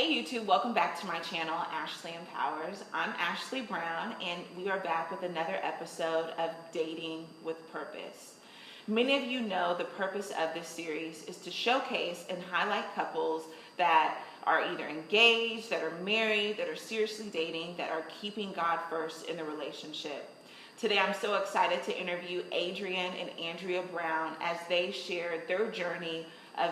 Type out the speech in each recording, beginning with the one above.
Hey YouTube, welcome back to my channel, Ashley Empowers. I'm Ashley Brown, and we are back with another episode of Dating with Purpose. Many of you know the purpose of this series is to showcase and highlight couples that are either engaged, that are married, that are seriously dating, that are keeping God first in the relationship. Today I'm so excited to interview Adrian and Andrea Brown as they share their journey of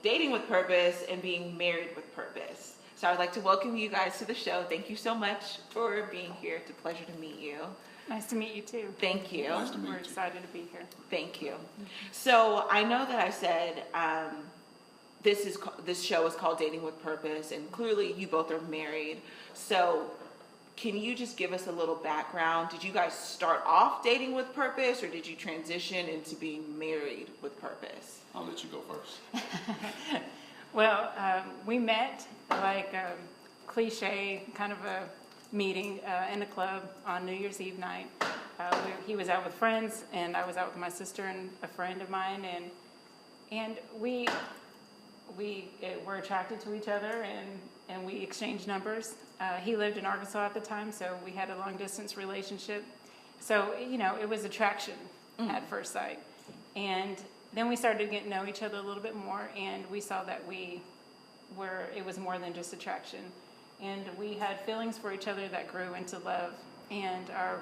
dating with purpose and being married with purpose. So I'd like to welcome you guys to the show. Thank you so much for being here. It's a pleasure to meet you. Nice to meet you too. Thank you. Nice to meet We're you. excited to be here. Thank you. So I know that I said this show is called Dating with Purpose, and clearly you both are married. So can you just give us a little background? Did you guys start off dating with purpose, or did you transition into being married with purpose? I'll let you go first. Well, we met like a cliche kind of a meeting in a club on New Year's Eve night. He was out with friends, and I was out with my sister and a friend of mine, and we were attracted to each other, and we exchanged numbers. He lived in Arkansas at the time, so we had a long distance relationship. So, you know, it was attraction at first sight. And then we started getting to know each other a little bit more, and we saw that it was more than just attraction. And we had feelings for each other that grew into love. And our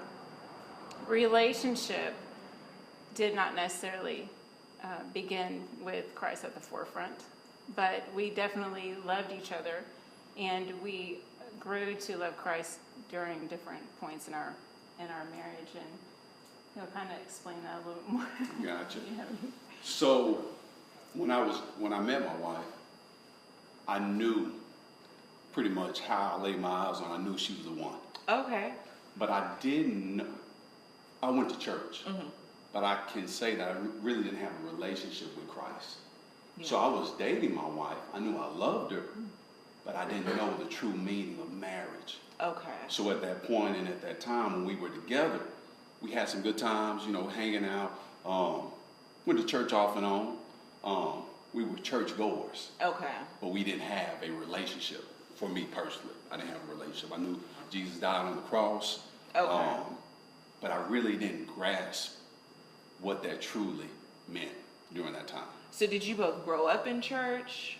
relationship did not necessarily begin with Christ at the forefront, but we definitely loved each other, and we grew to love Christ during different points in our marriage. And you'll kind of explain that a little bit more. Gotcha. Yeah. So when I met my wife, I knew pretty much how I laid my eyes on. I knew she was the one. Okay. But I didn't know. I went to church, but I can say that I really didn't have a relationship with Christ. Yeah. So I was dating my wife. I knew I loved her, but I didn't know the true meaning of marriage. Okay. So at that point and at that time when we were together, we had some good times, you know, hanging out. Went to church off and on. We were church goers, Okay. but we didn't have a relationship. For me personally, I didn't have a relationship. I knew Jesus died on the cross, Okay. but I really didn't grasp what that truly meant during that time. So did you both grow up in church?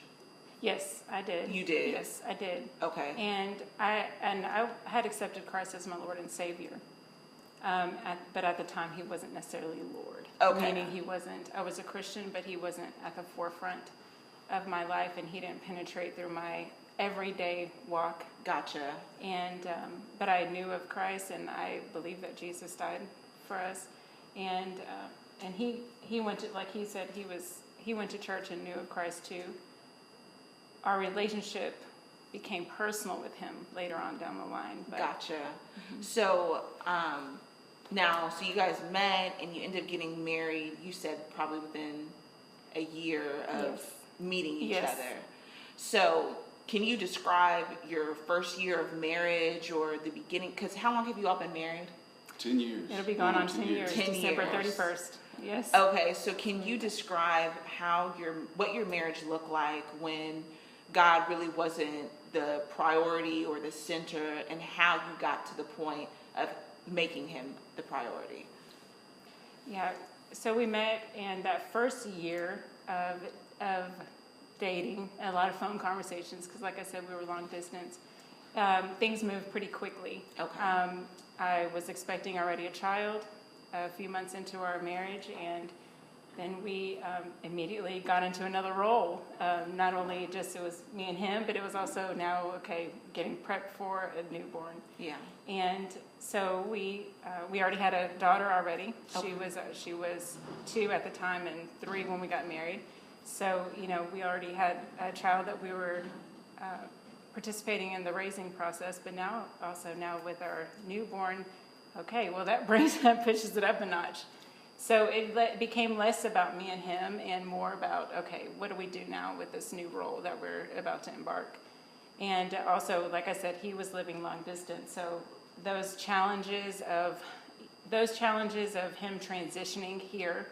Yes, I did. You did? Yes, I did. Okay. And I had accepted Christ as my Lord and Savior, but at the time he wasn't necessarily Lord. Okay. Meaning he wasn't. I was a Christian, but he wasn't at the forefront of my life, and he didn't penetrate through my everyday walk. Gotcha. And but I knew of Christ, and I believed that Jesus died for us. And he went to, like he said, he went to church and knew of Christ too. Our relationship became personal with him later on down the line. But, Gotcha. So so you guys met and you ended up getting married. You said probably within a year of Yes. meeting each Yes. other. So can you describe your first year of marriage or the beginning? Because how long have you all been married? 10 years. It'll be going on 10 years. 10 December years. 31st. Yes. Okay, so can you describe what your marriage looked like when God really wasn't the priority or the center, and how you got to the point of making him the priority? Yeah. So we met, and that first year of dating, a lot of phone conversations, because like I said, we were long distance. Things moved pretty quickly. Okay. I was expecting already a child a few months into our marriage, and then we immediately got into another role. Not only just it was me and him, but it was also now, getting prepped for a newborn. Yeah. And so we already had a daughter already. Okay. She was 2 at the time and 3 when we got married. So, we already had a child that we were participating in the raising process, but now with our newborn, that pushes it up a notch. So it became less about me and him and more about, what do we do now with this new role that we're about to embark? And also, like I said, he was living long distance. So those challenges of him transitioning here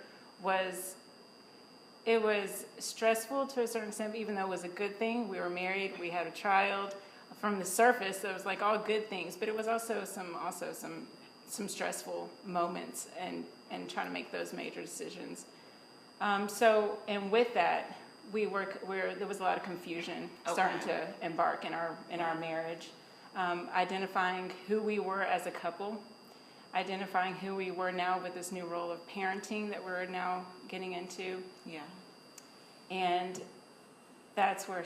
it was stressful to a certain extent, even though it was a good thing. We were married, we had a child. From the surface, it was like all good things, but it was also some stressful moments and trying to make those major decisions. And with that, there was a lot of confusion starting to embark in our marriage, identifying who we were as a couple, identifying who we were now with this new role of parenting that we're now getting into. Yeah. And that's where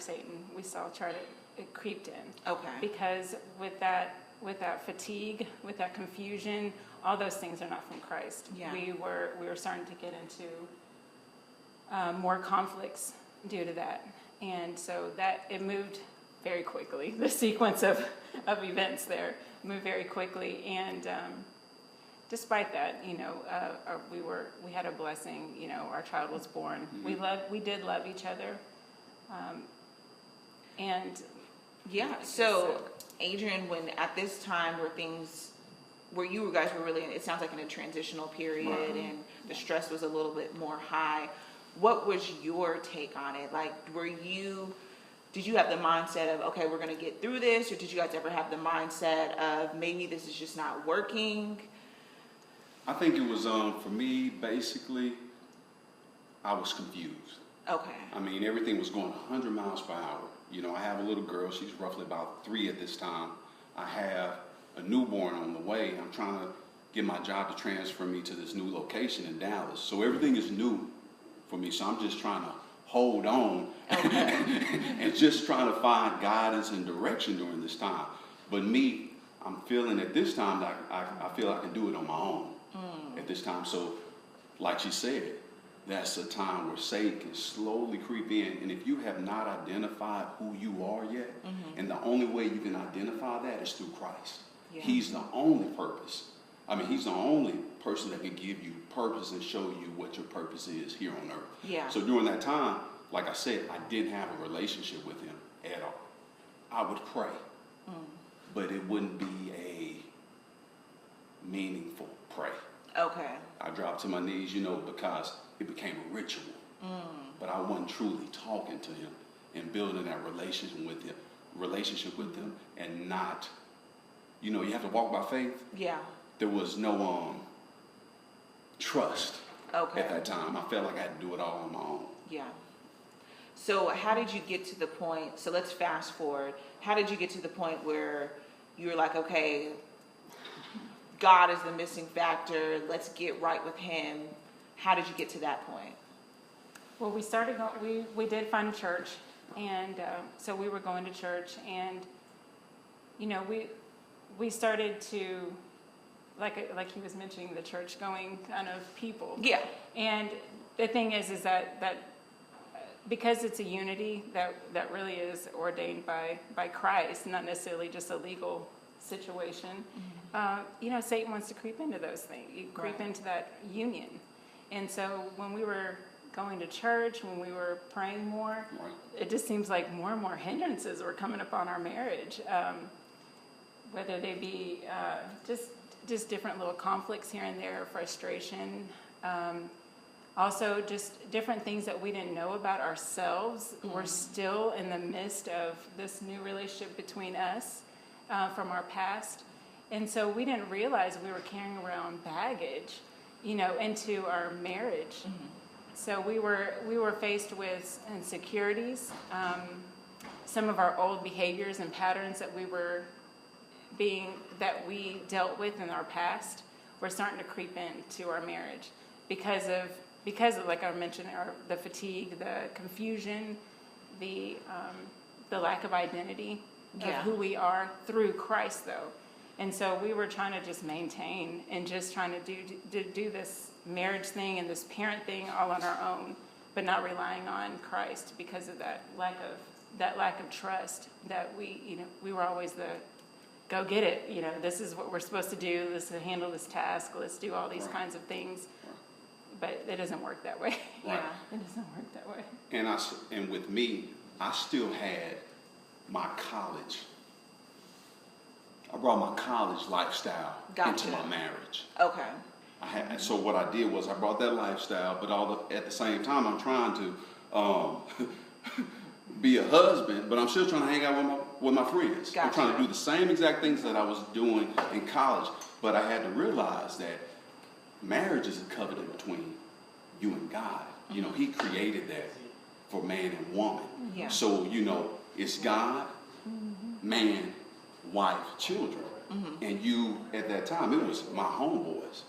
we saw it creeped in. Okay. Because with that fatigue, with that confusion, all those things are not from Christ. Yeah. We were starting to get into more conflicts due to that, and so that it moved very quickly. The sequence of events there moved very quickly, and despite that, we had a blessing. Our child was born. Mm-hmm. We did love each other, and yeah. So, Adrian, when at this time where you guys were really, it sounds like in a transitional period, Right. and the stress was a little bit more high. What was your take on it? Like, did you have the mindset of, okay, we're going to get through this? Or did you guys ever have the mindset of maybe this is just not working? I think it was, for me, basically, I was confused. Okay. I mean, everything was going 100 miles per hour. I have a little girl. She's roughly about 3 at this time. I have a newborn on the way. I'm trying to get my job to transfer me to this new location in Dallas. So everything is new for me. So I'm just trying to hold on and just trying to find guidance and direction during this time. But me, I'm feeling at this time that I feel I can do it on my own at this time. So like she said, that's a time where Satan can slowly creep in. And if you have not identified who you are yet, and the only way you can identify that is through Christ. Yeah. He's the only purpose. I mean, he's the only person that can give you purpose and show you what your purpose is here on earth. Yeah. So during that time, like I said, I didn't have a relationship with him at all. I would pray, but it wouldn't be a meaningful pray. Okay. I dropped to my knees, because it became a ritual. But I wasn't truly talking to him and building that relationship with him, and not, you have to walk by faith. Yeah. There was no trust at that time. I felt like I had to do it all on my own. Yeah. So how did you get to the point, so let's fast forward, how did you get to the point where you were like, okay, God is the missing factor, let's get right with him? How did you get to that point? Well, we did find a church, and so we were going to church, and we started to, like he was mentioning, the church going kind of people. Yeah. And the thing is that because it's a unity that really is ordained by Christ, not necessarily just a legal situation. Satan wants to creep into those things. You creep into that union. And so when we were going to church, when we were praying more, it just seems like more and more hindrances were coming upon our marriage. Whether they be just different little conflicts here and there, frustration. Also, just different things that we didn't know about ourselves. We're still in the midst of this new relationship between us from our past. And so we didn't realize we were carrying around baggage, into our marriage. So we were faced with insecurities, some of our old behaviors and patterns that we dealt with in our past were starting to creep into our marriage because of like I mentioned, the fatigue, the confusion, the lack of identity of who we are through Christ, though. And so we were trying to just maintain and just trying to do this marriage thing and this parent thing all on our own, but not relying on Christ because of that lack of trust that we were always the go get it. This is what we're supposed to do. This is handle this task. Let's do all these kinds of things. But it doesn't work that way. Right. It doesn't work that way. And with me, I still had my college. I brought my college lifestyle into my marriage. Okay. So what I did was I brought that lifestyle, but at the same time, I'm trying to be a husband, but I'm still trying to hang out with my friends. Gotcha. I'm trying to do the same exact things that I was doing in college, but I had to realize that marriage is a covenant between you and God. You know, He created that for man and woman. Yeah. So, you know, it's God, man, wife, children. And you, at that time, it was my homeboys.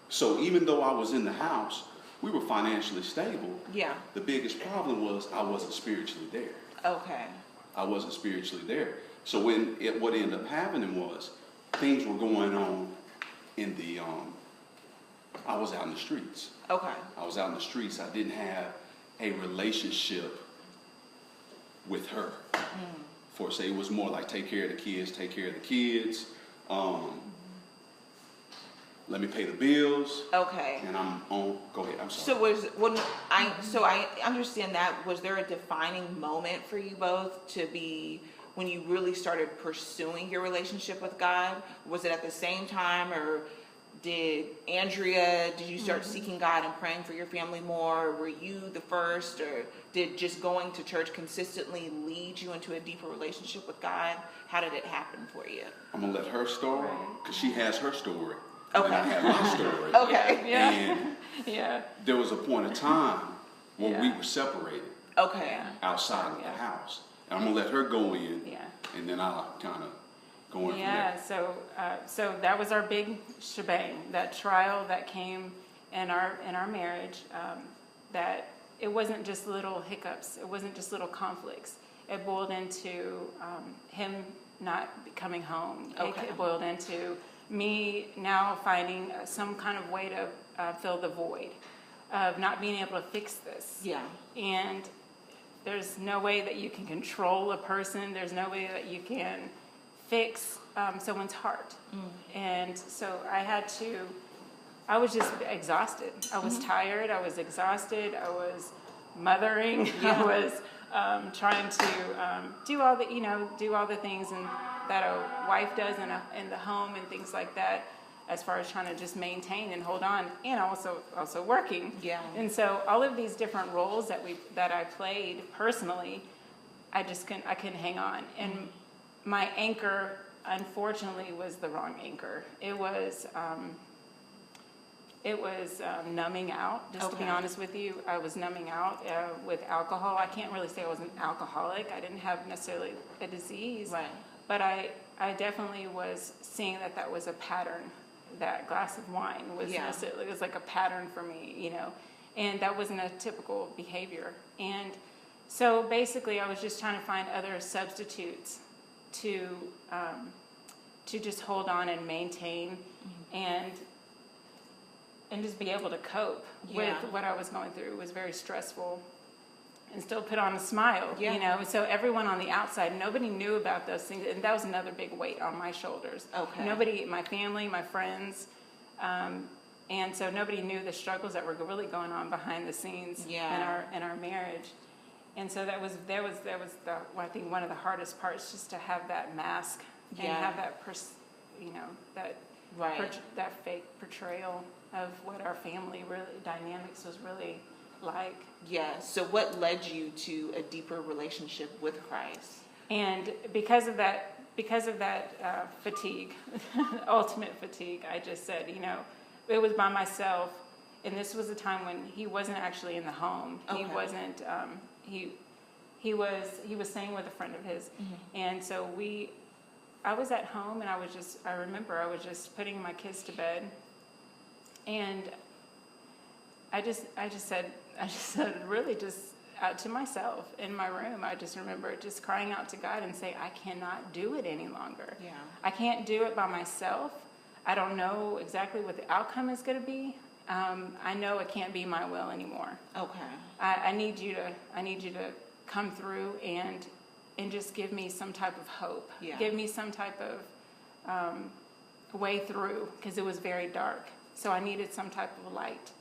So even though I was in the house, we were financially stable. Yeah. The biggest problem was I wasn't spiritually there. Okay. I wasn't spiritually there. So what ended up happening was things were going on in the, I was out in the streets. Okay. I was out in the streets. I didn't have a relationship with her. For say it was more like take care of the kids. Let me pay the bills. Okay. And I'm on. Go ahead. I'm sorry. So I understand that. Was there a defining moment for you both to be when you really started pursuing your relationship with God? Was it at the same time, or did you start seeking God and praying for your family more? Were you the first, or did just going to church consistently lead you into a deeper relationship with God? How did it happen for you? I'm gonna let her story because she has her story. Okay. And I have my story. Okay. Yeah. And Yeah. there was a point in time when Yeah. we were separated Okay. outside of Yeah. the house. And I'm gonna let her go in. Yeah. And then I'll kind of go in Yeah, so that was our big shebang, that trial that came in our marriage, that it wasn't just little hiccups, it wasn't just little conflicts. It boiled into him not coming home. Okay. It boiled into me now finding some kind of way to fill the void of not being able to fix this. Yeah. And there's no way that you can control a person. There's no way that you can fix someone's heart. And so I was just exhausted. I was tired. I was exhausted. I was mothering. Yeah. I was trying to do all the things that a wife does in the home and things like that, as far as trying to just maintain and hold on, and also working. Yeah. And so all of these different roles that I played personally, I couldn't hang on. And my anchor, unfortunately, was the wrong anchor. It was numbing out. Just to be Okay. honest with you, I was numbing out with alcohol. I can't really say I was an alcoholic. I didn't have necessarily a disease. Right. But I definitely was seeing that was a pattern. That glass of wine was necessarily, it was like a pattern for me, you know, and that wasn't a typical behavior. And so basically I was just trying to find other substitutes to just hold on and maintain and just be able to cope with what I was going through. It was very stressful. And still put on a smile, you know. So everyone on the outside, nobody knew about those things, and that was another big weight on my shoulders. Okay. Nobody, my family, my friends, and so nobody knew the struggles that were really going on behind the scenes in our marriage. And so that was I think one of the hardest parts, just to have that mask and have that that fake portrayal of what our family dynamics was really like. Yeah. So what led you to a deeper relationship with Christ? And because of that fatigue, ultimate fatigue, I just said, you know, it was by myself, and this was a time when he wasn't actually in the home. Okay. He wasn't. He was staying with a friend of his, and so I was at home, and I remember I was just putting my kids to bed, and I just said really just out to myself in my room. I just remember just crying out to God and say, I cannot do it any longer. Yeah. I can't do it by myself. I don't know exactly what the outcome is going to be. I know it can't be my will anymore. Okay. I need you to come through and just give me some type of hope. Yeah. Give me some type of way through, because it was very dark. So I needed some type of light.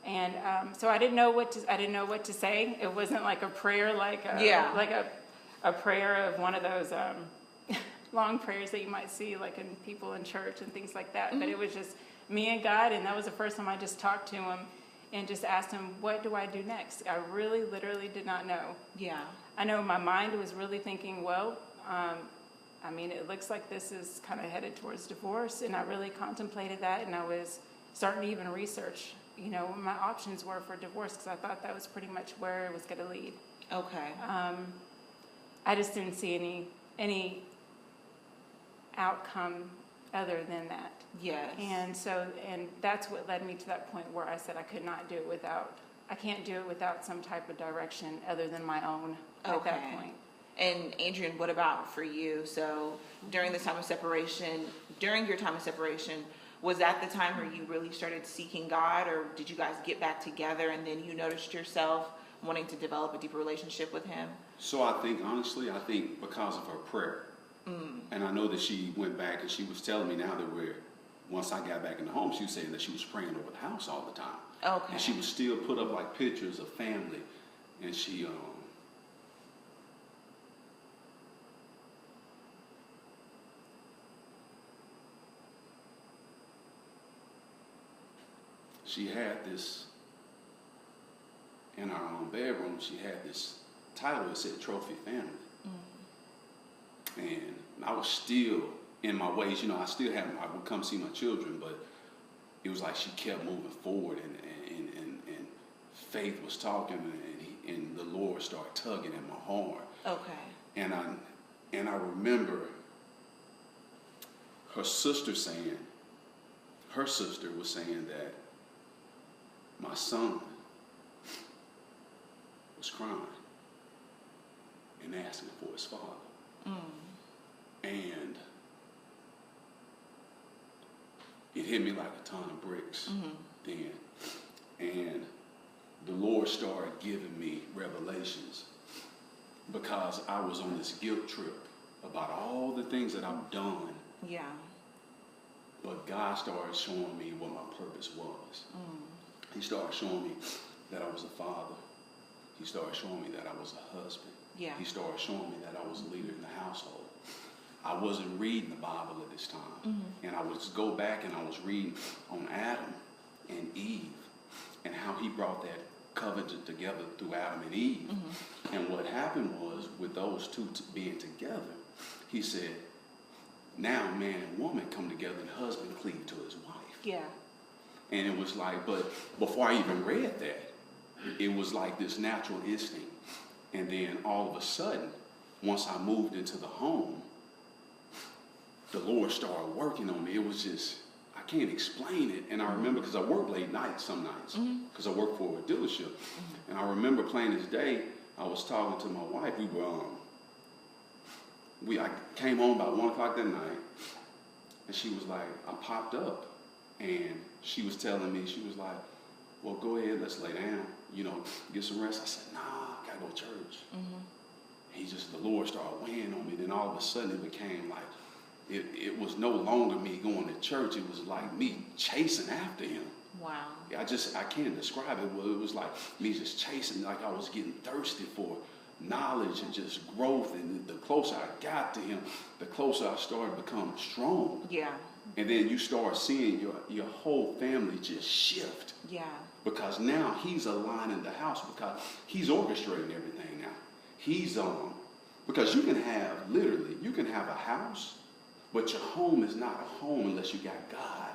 And so I didn't know what to say. It wasn't like a prayer, like a prayer of one of those long prayers that you might see like in people in church and things like that. But it was just me and God, and that was the first time I just talked to him and just asked him, what do I do next? I really, literally did not know. Yeah. I know my mind was really thinking, well, I mean, it looks like this is kind of headed towards divorce, and I really contemplated that, and I was starting to even research, you know, what my options were for divorce, because I thought that was pretty much where it was going to lead. Okay. I just didn't see any outcome other than that. Yes. And that's what led me to that point where I said I could not do it without, I can't do it without some type of direction other than my own at that point. And Adrian, what about for you? So during this time of separation, during your time of separation, was that the time where you really started seeking God, or did you guys get back together and then you noticed yourself wanting to develop a deeper relationship with him? So I think, honestly, because of her prayer. And I know that she went back and she was telling me now that once I got back in the home, she was saying that she was praying over the house all the time. Okay. And she would still put up like pictures of family. And she had this, in our own bedroom, she had this title that said Trophy Family. And I was still in my ways, you know, I would come see my children, but it was like she kept moving forward, and faith was talking, and the Lord started tugging at my heart. Okay. And I remember her sister was saying that my son was crying and asking for his father. And it hit me like a ton of bricks then. And the Lord started giving me revelations, because I was on this guilt trip about all the things that I've done. Yeah. But God started showing me what my purpose was. He started showing me that I was a father. He started showing me that I was a husband. Yeah. He started showing me that I was a leader in the household. I wasn't reading the Bible at this time. And I would just go back and I was reading on Adam and Eve and how he brought that covenant together through Adam and Eve. And what happened was, with those two being together, he said, now man and woman come together and husband cleave to his wife. Yeah. And it was like, but before I even read that, it was like this natural instinct. And then all of a sudden, once I moved into the home, the Lord started working on me. It was just, I can't explain it. And I remember, because I work late nights some nights, because I work for a dealership. And I remember plain as day, I was talking to my wife. I came home about 1 o'clock that night, and she was like, I popped up, and she was telling me, she was like, well, go ahead, let's lay down, you know, get some rest. I said, nah, I gotta go to church. The Lord started weighing on me. Then all of a sudden it became like, it was no longer me going to church. It was like me chasing after him. Wow. I can't describe it. Well, it was like me just chasing, like I was getting thirsty for knowledge and just growth. And the closer I got to him, the closer I started becoming strong. Yeah. And then you start seeing your whole family just shift. Yeah. Because now he's aligning the house, because he's orchestrating everything now. He's because you can have a house, but your home is not a home unless you got God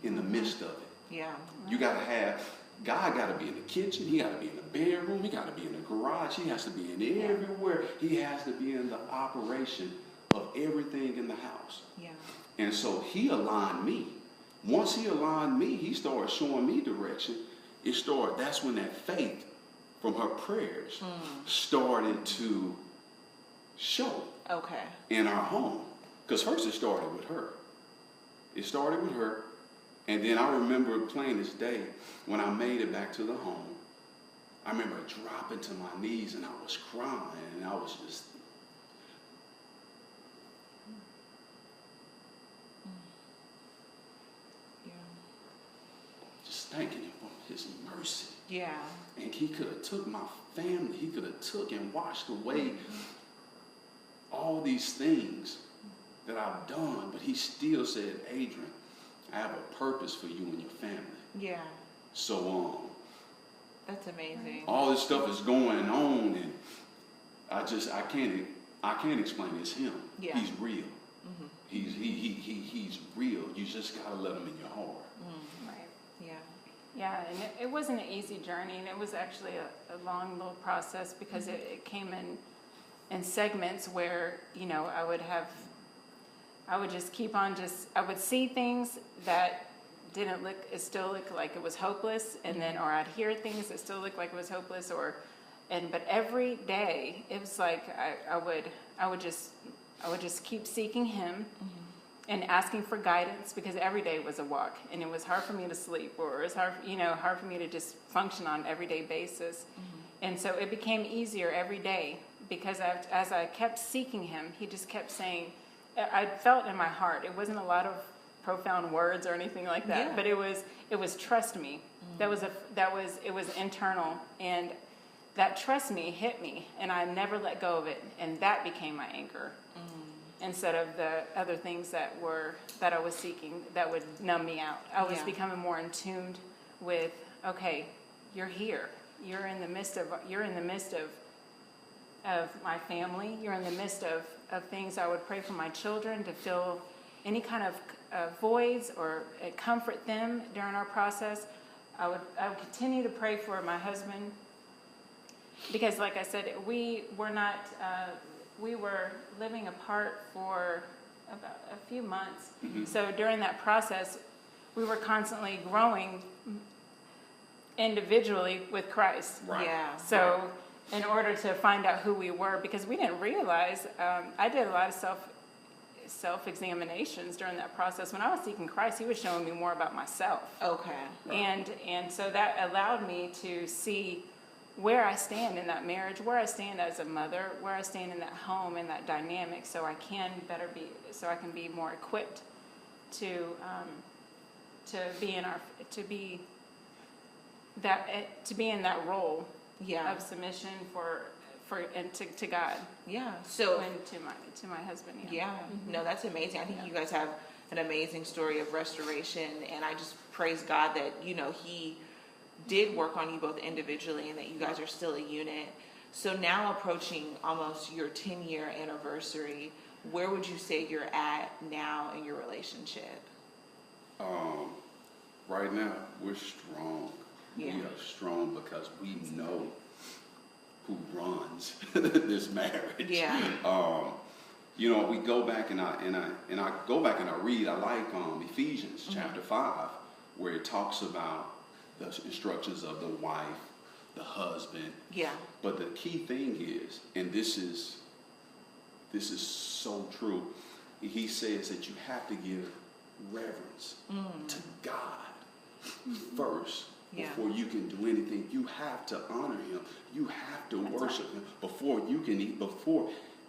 in the midst of it. Yeah. You got to have, God got to be in the kitchen. He got to be in the bedroom. He got to be in the garage. He has to be in everywhere. He has to be in the operation of everything in the house. Yeah. And so he aligned me. Once he aligned me, he started showing me direction. That's when that faith from her prayers started to show in our home. Because first it started with her. And then I remember plain as day, when I made it back to the home, I remember dropping to my knees and I was crying, and I was just thanking him for his mercy. Yeah. And he could have took my family. He could have took and washed away all these things that I've done. But he still said, Adrian, I have a purpose for you and your family. Yeah. So That's amazing. all this stuff is going on, and I can't explain it. It's him. Yeah. He's real. He's real. You just gotta let him in your heart. Right. Yeah. Yeah, and it wasn't an easy journey, and it was actually a long little process because it came in segments where, I would just keep on I would see things that it still looked like it was hopeless, and then, or I'd hear things that still looked like it was hopeless, but every day, it was like I would just keep seeking him and asking for guidance, because every day was a walk, and it was hard for me to sleep, or it was hard for me to just function on an everyday basis. And so it became easier every day, because as I kept seeking him, he just kept saying, I felt in my heart, it wasn't a lot of profound words or anything like that, but it was trust me. It was internal, and that trust me hit me, and I never let go of it, and that became my anchor. Instead of the other things that I was seeking that would numb me out. I was becoming more in tune with, okay, you're here. You're in the midst of my family. You're in the midst of things. I would pray for my children to fill any kind of voids or comfort them during our process. I would continue to pray for my husband, because, like I said, we were living apart for about a few months. So during that process, we were constantly growing individually with Christ. Right. Yeah. So in order to find out who we were, because we didn't realize, I did a lot of self-examinations during that process. When I was seeking Christ, he was showing me more about myself. Okay. And so that allowed me to see where I stand in that marriage, where I stand as a mother, where I stand in that home, in that dynamic, so I can be more equipped to be in that role of submission to God. Yeah. So and to my husband. yeah. No, that's amazing. I think you guys have an amazing story of restoration, and I just praise God that he did work on you both individually, and that you guys are still a unit. So now, approaching almost your 10-year anniversary, where would you say you're at now in your relationship? Right now, we're strong. Yeah. We are strong because we know who runs this marriage. Yeah. We go back and I go back and I read. I like Ephesians chapter 5, where it talks about the instructions of the wife, the husband. Yeah. But the key thing is, and this is so true, he says that you have to give reverence to God first before you can do anything. You have to honor him. You have to worship him before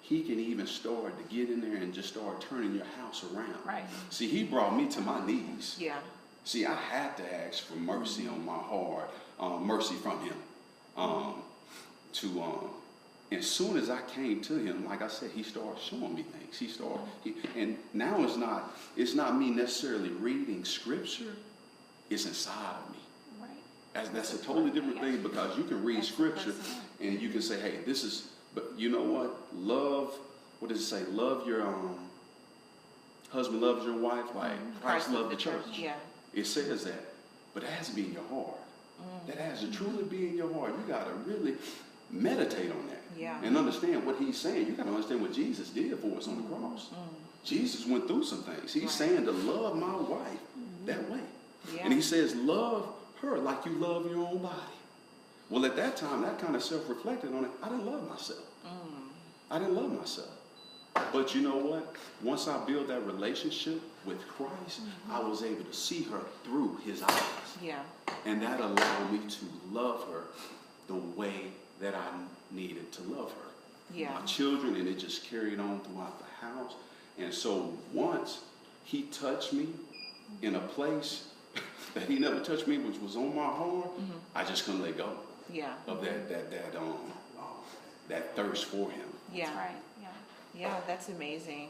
he can even start to get in there and just start turning your house around. Right. See, he brought me to my knees. Yeah. See, I had to ask for mercy on my heart, mercy from him. As soon as I came to him, like I said, he started showing me things. And now it's not me necessarily reading scripture. It's inside of me. Right. That's a totally different thing, because you can read scripture and you can say, hey, this is, but you know what? What does it say? Love your husband loves your wife like Christ loved the church. Yeah. It says that, but it has to be in your heart. That has to truly be in your heart. You got to really meditate on that and understand what he's saying. You got to understand what Jesus did for us on the cross. Jesus went through some things. He's saying to love my wife that way. Yeah. And he says, love her like you love your own body. Well, at that time, that kind of self-reflected on it. I didn't love myself. I didn't love myself. But you know what? Once I built that relationship with Christ, I was able to see her through his eyes. Yeah. And that allowed me to love her the way that I needed to love her. Yeah. My children, and it just carried on throughout the house. And so once he touched me in a place that he never touched me, which was on my heart, I just couldn't let go of that thirst for him. Yeah. That's right. Yeah, that's amazing.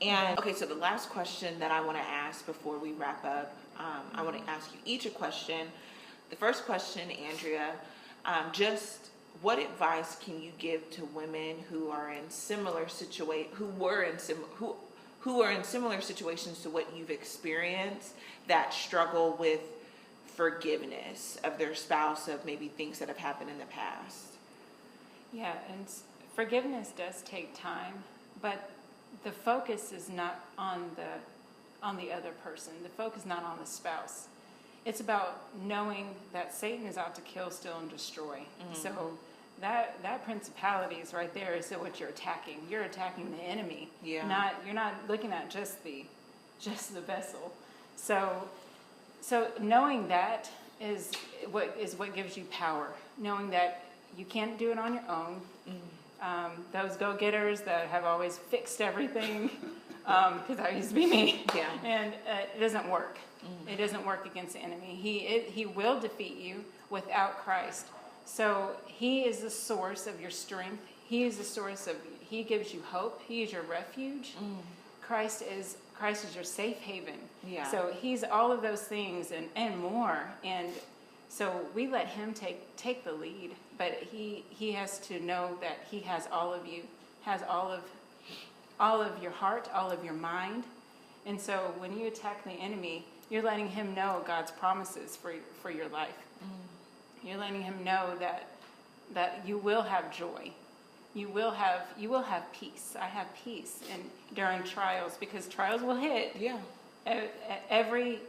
And okay, so the last question that I want to ask before we wrap up, I want to ask you each a question. The first question, Andrea, just what advice can you give to women who are in similar who are in similar situations to what you've experienced, that struggle with forgiveness of their spouse, of maybe things that have happened in the past? Yeah, and forgiveness does take time, but the focus is not on the other person. The focus is not on the spouse. It's about knowing that Satan is out to kill, steal, and destroy. So that principality is right there. Is what you're attacking. You're attacking the enemy. Yeah. You're not looking at just the vessel. So knowing that is what gives you power. Knowing that you can't do it on your own. Those go-getters that have always fixed everything, because that used to be me. Yeah. And it doesn't work. It doesn't work against the enemy. He will defeat you without Christ. So he is the source of your strength. He is the source of. He gives you hope. He is your refuge. Christ is your safe haven. Yeah. So he's all of those things and more. And so we let him take the lead. But he has to know that he has all of you, has all of your heart, all of your mind. And so when you attack the enemy, you're letting him know God's promises for your life. You're letting him know that you will have joy. You will have peace. I have peace during trials, because trials will hit. Yeah. Every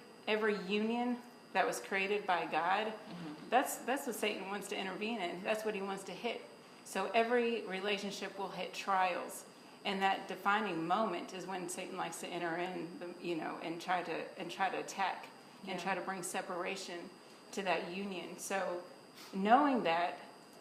union that was created by God, that's what Satan wants to intervene in. That's what he wants to hit. So every relationship will hit trials, and that defining moment is when Satan likes to enter in, and try to attack and try to bring separation to that union. So knowing that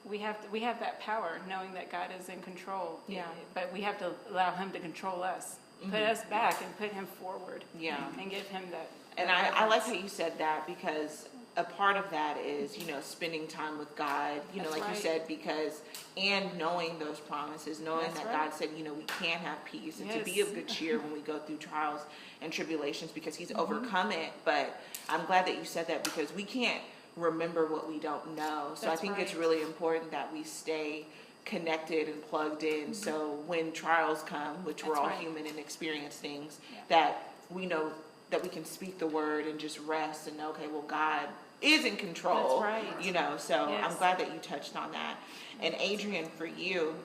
we have that power, knowing that God is in control. Yeah. But we have to allow him to control us, put us back, and put him forward. Yeah. And give him that. And I like how you said that, because a part of that is, spending time with God, That's like right. you said, and knowing those promises, knowing That's that right. God said, we can have peace, and to be Yes. of good cheer when we go through trials and tribulations, because he's overcome it. But I'm glad that you said that, because we can't remember what we don't know. So That's I think it's right. really important that we stay connected and plugged in. So when trials come, which we're That's all right. human and experience things, Yeah. that we know that we can speak the word and just rest and know, okay, well, God is in control. That's right. So Yes. I'm glad that you touched on that. And Adrian, for you,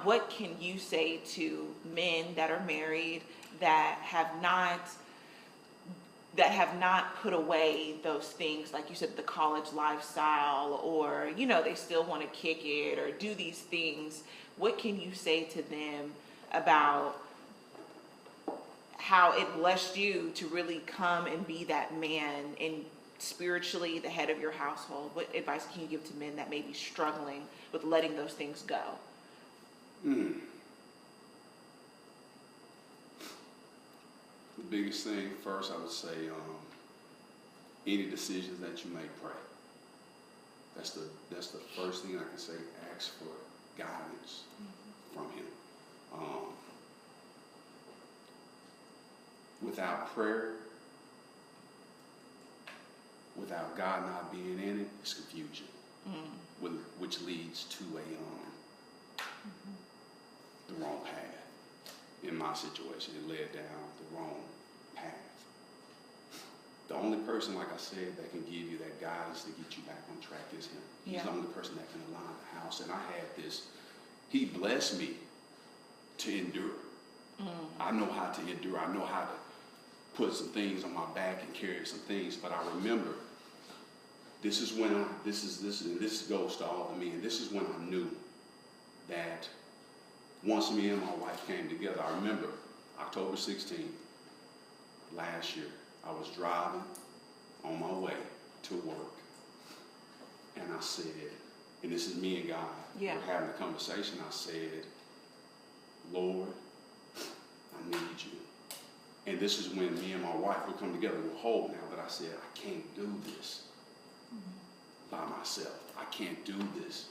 what can you say to men that are married that have not put away those things, like you said, the college lifestyle, or they still want to kick it or do these things? What can you say to them about how it blessed you to really come and be that man and spiritually the head of your household? What advice can you give to men that may be struggling with letting those things go? The biggest thing first, I would say, any decisions that you make, pray. That's the first thing I can say. Ask for guidance from him. Without prayer, without God not being in it, it's confusion, which leads to the wrong path. In my situation, it led down the wrong path. The only person, like I said, that can give you that guidance to get you back on track is him. He's the only person that can align the house. And I had this, he blessed me to endure. I know how to endure. I know how to put some things on my back and carry some things. But I remember, this goes to all of me, and this is when I knew that once me and my wife came together. I remember October 16th, last year, I was driving on my way to work, and I said, and this is me and God, Yeah. we're having a conversation. I said, Lord, I need you. And this is when me and my wife would come together. We're whole now, but I said, I can't do this by myself. I can't do this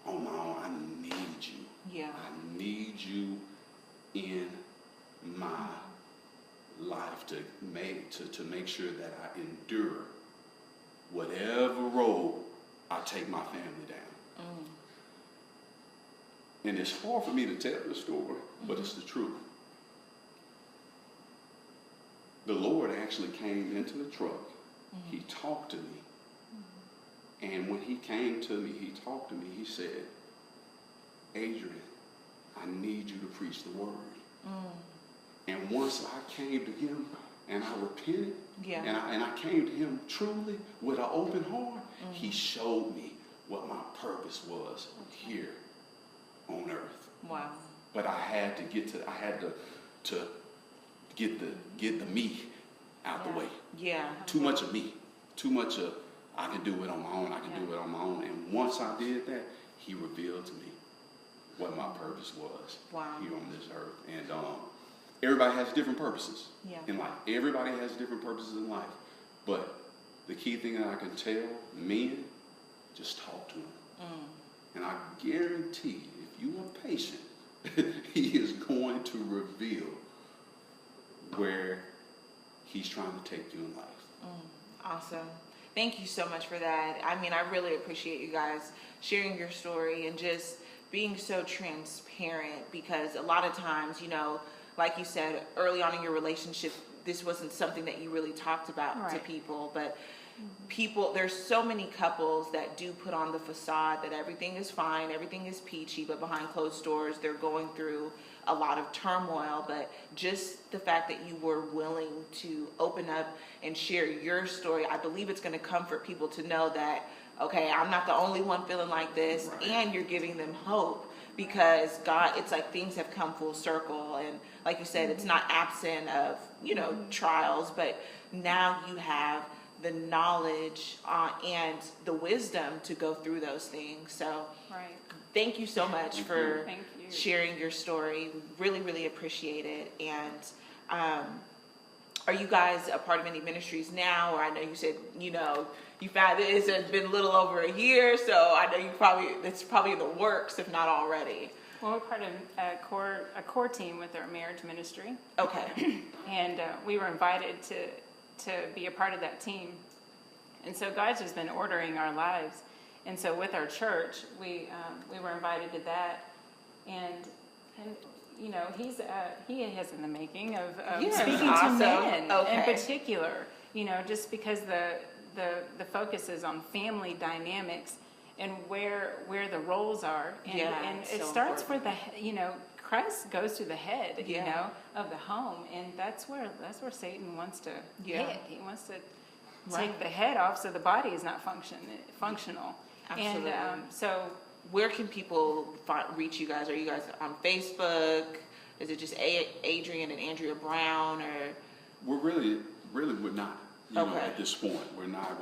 on my own. I need you. Yeah. I need you in my life to make sure that I endure whatever road I take my family down. And it's hard for me to tell the story, but it's the truth. The Lord actually came into the truck. He talked to me. And when he came to me, he talked to me, he said, Adrian, I need you to preach the word. And once I came to him and I repented, and I came to him truly with an open heart, he showed me what my purpose was here on earth. Wow. But I had to get the me out the way. Yeah. Too much of me. Too much of I can do it on my own. I can do it on my own. And once I did that, he revealed to me what my purpose was here on this earth. And everybody has different purposes in life. Everybody has different purposes in life. But the key thing that I can tell men, just talk to them. And I guarantee if you are patient, he is going to reveal where he's trying to take you in life. Awesome. Thank you so much for that. I mean, I really appreciate you guys sharing your story and just being so transparent, because a lot of times, you know, like you said, early on in your relationship, this wasn't something that you really talked about to people, but there's so many couples that do put on the facade that everything is fine, everything is peachy, but behind closed doors, they're going through a lot of turmoil. But just the fact that you were willing to open up and share your story, I believe it's going to comfort people to know that, okay, I'm not the only one feeling like this, and you're giving them hope, because God, it's like things have come full circle. And like you said, it's not absent of, you know, trials, but now you have the knowledge and the wisdom to go through those things. So thank you so much for sharing your story. Really, really appreciate it. And are you guys a part of any ministries now? Or I know you said, you know, you found this has been a little over a year, so I know it's probably in the works, if not already. Well, we're part of a core team with our marriage ministry. Okay. And we were invited to be a part of that team. And so God's just been ordering our lives. And so with our church, we were invited to that. And you know, he has in the making of speaking to men in particular. You know, just because the focus is on family dynamics and where the roles are. And it starts for Christ goes to the head, you know, of the home, and that's where Satan wants to hit. He wants to take the head off, so the body is not functional. Absolutely. And so, where can people reach you guys? Are you guys on Facebook? Is it just Adrian and Andrea Brown, or? We're really we're not. You know, at this point, we're not.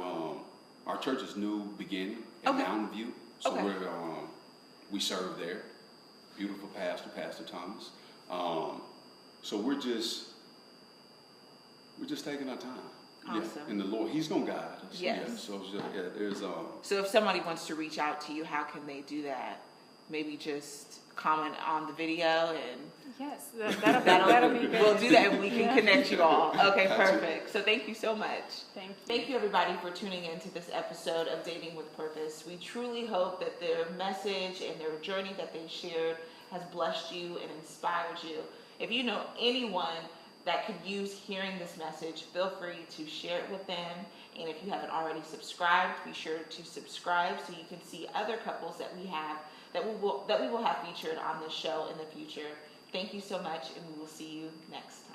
Our church is New Beginning in Mountain View, so we serve there. Beautiful Pastor Thomas. So we're just taking our time. Awesome. Yeah, and the Lord, He's gonna guide us. Yes. Yeah, so there's So if somebody wants to reach out to you, how can they do that? Maybe just comment on the video and. Yes, that'll be good. We'll do that and we can connect you all. Okay, perfect. So thank you so much. Thank you. Thank you everybody for tuning in to this episode of Dating with Purpose. We truly hope that their message and their journey that they shared has blessed you and inspired you. If you know anyone that could use hearing this message, feel free to share it with them. And if you haven't already subscribed, be sure to subscribe so you can see other couples that we will have featured on this show in the future. Thank you so much, and we will see you next time.